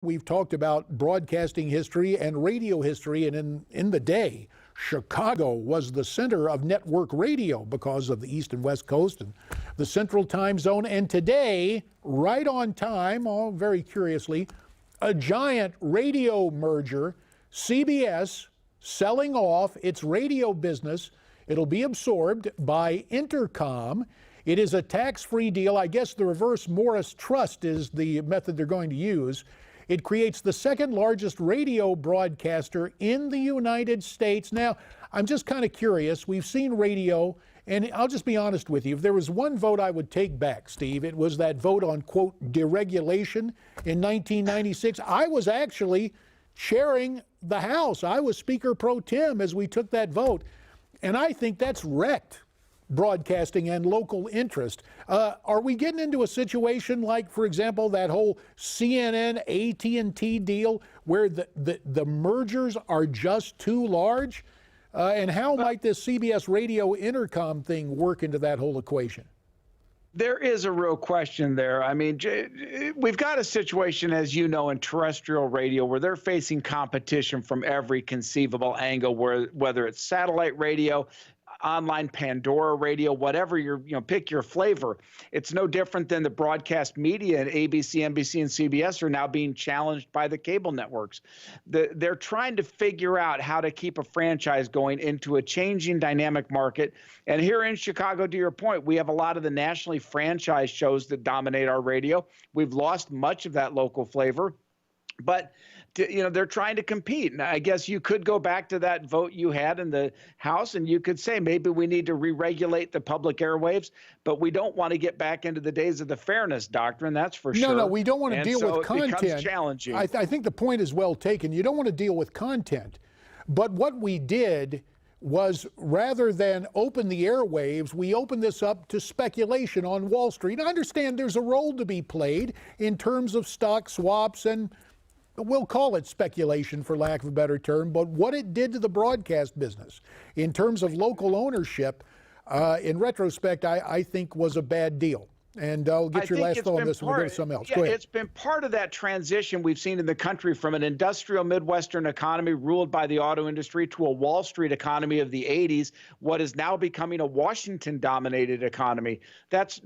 We've talked about broadcasting history and radio history, and in the day, Chicago was the center of network radio because of the East and West Coast and the Central Time Zone. And today, right on time, all very curiously, a giant radio merger, CBS selling off its radio business. It'll be absorbed by Entercom. It is a tax-free deal. I guess the reverse Morris Trust is the method they're going to use. It creates the second largest radio broadcaster in the United States. Now, I'm just kind of curious. We've seen radio, and I'll just be honest with you. If there was one vote I would take back, Steve, it was that vote on, quote, deregulation in 1996. I was actually chairing the House. I was Speaker pro tem as we took that vote. And I think that's wrecked broadcasting and local interest. Are we getting into a situation like, for example, that whole CNN AT&T deal where the mergers are just too large? And how might this CBS Radio Entercom thing work into that whole equation? There is a real question there. I mean, we've got a situation, as you know, in terrestrial radio where they're facing competition from every conceivable angle, whether it's satellite radio, online Pandora radio, whatever pick your flavor. It's no different than the broadcast media, and ABC, NBC, and CBS are now being challenged by the cable networks. They're trying to figure out how to keep a franchise going into a changing dynamic market. And here in Chicago, to your point, we have a lot of the nationally franchised shows that dominate our radio. We've lost much of that local flavor, but they're trying to compete. And I guess you could go back to that vote you had in the House, and you could say maybe we need to re-regulate the public airwaves, but we don't want to get back into the days of the fairness doctrine, that's for sure. No, we don't want to deal with content. It becomes challenging. I think the point is well taken. You don't want to deal with content. But what we did was, rather than open the airwaves, we opened this up to speculation on Wall Street. I understand there's a role to be played in terms of stock swaps, and we'll call it speculation for lack of a better term, but what it did to the broadcast business in terms of local ownership, in retrospect, I think was a bad deal. And I'll get your last thought on this and we'll go to something else. Go ahead. It's been part of that transition we've seen in the country from an industrial Midwestern economy ruled by the auto industry to a Wall Street economy of the 80s, what is now becoming a Washington-dominated economy. That's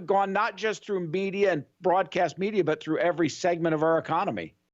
gone not just through media and broadcast media, but through every segment of our economy.